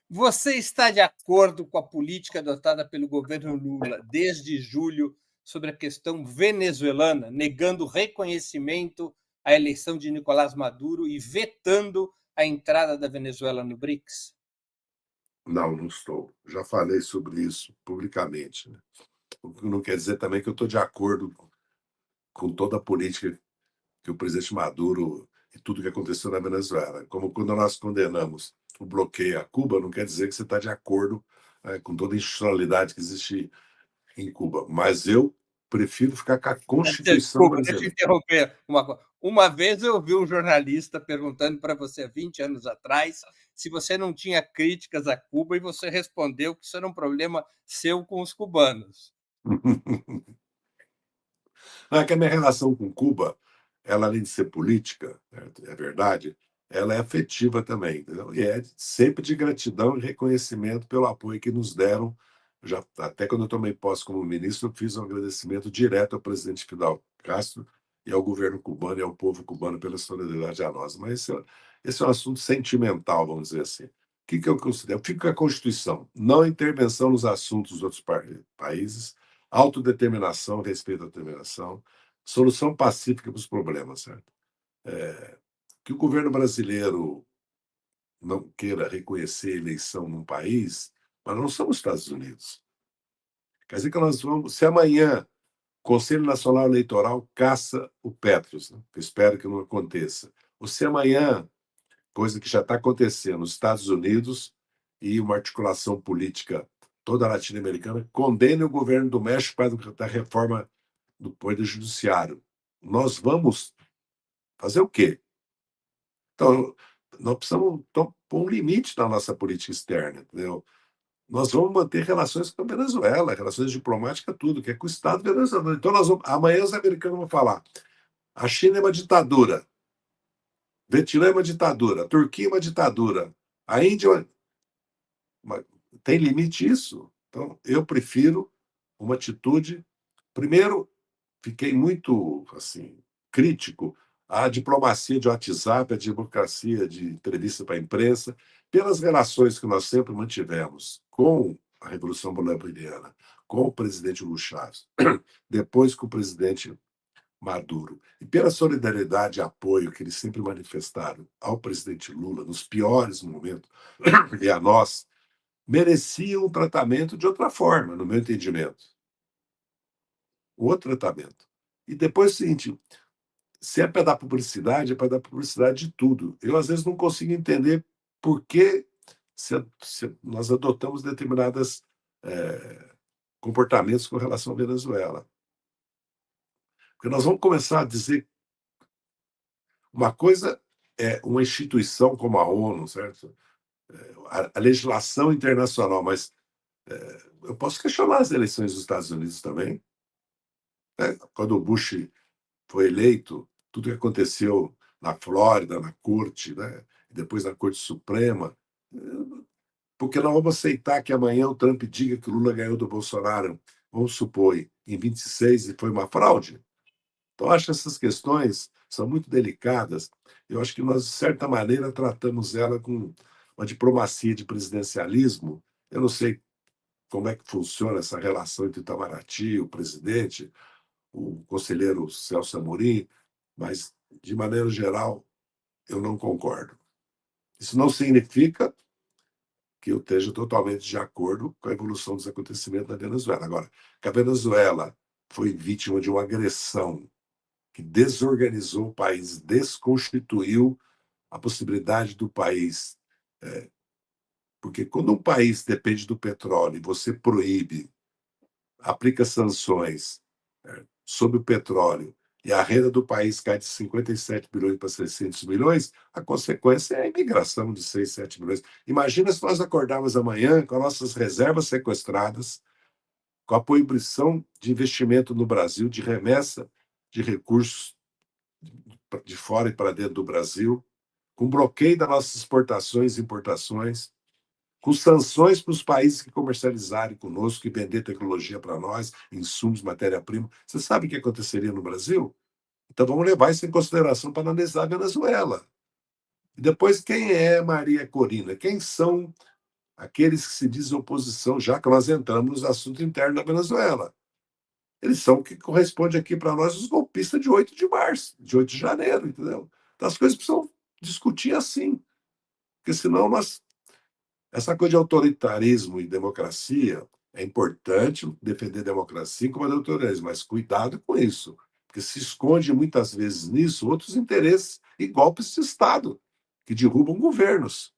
Você está de acordo com a política adotada pelo governo Lula desde julho sobre a questão venezuelana, negando reconhecimento à eleição de Nicolás Maduro e vetando a entrada da Venezuela no BRICS? Não, não estou. Já falei sobre isso publicamente, né. O que não quer dizer também que eu estou de acordo com toda a política que o presidente Maduro e tudo que aconteceu na Venezuela. Como quando nós condenamos o bloqueio a Cuba, não quer dizer que você está de acordo, com toda a institucionalidade que existe em Cuba, mas eu prefiro ficar com a Constituição Desculpa, deixa eu brasileira. interromper uma coisa. Uma vez eu ouvi um jornalista perguntando para você, 20 anos atrás, se você não tinha críticas a Cuba e você respondeu que isso era um problema seu com os cubanos. Não, é que a minha relação com Cuba, ela além de ser política, é verdade, ela é afetiva também, entendeu? E é sempre de gratidão e reconhecimento pelo apoio que nos deram. Já, até quando eu tomei posse como ministro, eu fiz um agradecimento direto ao presidente Fidel Castro e ao governo cubano e ao povo cubano pela solidariedade a nós. Mas esse é um assunto sentimental, vamos dizer assim. O que, que eu considero? Eu fico com a Constituição, não intervenção nos assuntos dos outros países, autodeterminação, respeito à determinação, solução pacífica para os problemas, certo? Que o governo brasileiro não queira reconhecer a eleição num país, mas não somos Estados Unidos. Quer dizer que nós vamos, se amanhã o Conselho Nacional Eleitoral caça o Petros, né, que eu espero que não aconteça, ou se amanhã, coisa que já está acontecendo nos Estados Unidos e uma articulação política toda latino-americana, condene o governo do México para a reforma do Poder Judiciário. Nós vamos fazer o quê? Então, nós precisamos pôr um limite na nossa política externa, entendeu? Nós vamos manter relações com a Venezuela, relações diplomáticas, tudo, que é com o Estado venezuelano. Então, amanhã os americanos vão falar: a China é uma ditadura, Vietnã é uma ditadura, a Turquia é uma ditadura, a Índia. Mas tem limite isso? Então, eu prefiro uma atitude. Primeiro, fiquei muito assim crítico à diplomacia de WhatsApp, à democracia de entrevista para a imprensa, pelas relações que nós sempre mantivemos com a Revolução Bolivariana, com o presidente Hugo Chávez, depois com o presidente Maduro, e pela solidariedade e apoio que eles sempre manifestaram ao presidente Lula nos piores momentos e a nós, merecia um tratamento de outra forma, no meu entendimento. Outro tratamento. E depois é o seguinte: se é para dar publicidade, é para dar publicidade de tudo. Eu, às vezes, não consigo entender por que se nós adotamos determinados comportamentos com relação à Venezuela. Porque nós vamos começar a dizer uma coisa é uma instituição como a ONU, certo? A legislação internacional, mas eu posso questionar as eleições dos Estados Unidos também, né? Quando o Bush foi eleito, tudo que aconteceu na Flórida, na corte, né? Depois na Corte Suprema, porque nós vamos aceitar que amanhã o Trump diga que o Lula ganhou do Bolsonaro, vamos supor, em 26 e foi uma fraude? Então, acho que essas questões são muito delicadas. Eu acho que nós, de certa maneira, tratamos ela com uma diplomacia de presidencialismo. Eu não sei como é que funciona essa relação entre o Itamaraty, o presidente, o conselheiro Celso Amorim, mas, de maneira geral, eu não concordo. Isso não significa que eu esteja totalmente de acordo com a evolução dos acontecimentos na Venezuela. Agora, que a Venezuela foi vítima de uma agressão que desorganizou o país, desconstituiu a possibilidade do país. Porque quando um país depende do petróleo e você proíbe, aplica sanções sobre o petróleo e a renda do país cai de 57 bilhões para 600 milhões, a consequência é a imigração de 6, 7 milhões. Imagina se nós acordarmos amanhã com as nossas reservas sequestradas, com a proibição de investimento no Brasil, de remessa de recursos de fora e para dentro do Brasil, com bloqueio das nossas exportações e importações, com sanções para os países que comercializarem conosco e vender tecnologia para nós, insumos, matéria-prima. Você sabe o que aconteceria no Brasil? Então vamos levar isso em consideração para analisar a Venezuela. E depois, quem é Maria Corina? Quem são aqueles que se dizem oposição, já que nós entramos no assunto interno da Venezuela. Eles são o que corresponde aqui para nós os golpistas de 8 de março, de 8 de janeiro, entendeu? Então as coisas precisam discutir assim, porque senão essa coisa de autoritarismo e democracia, é importante defender a democracia como a autoritarismo, mas cuidado com isso, porque se esconde muitas vezes nisso outros interesses e golpes de Estado, que derrubam governos.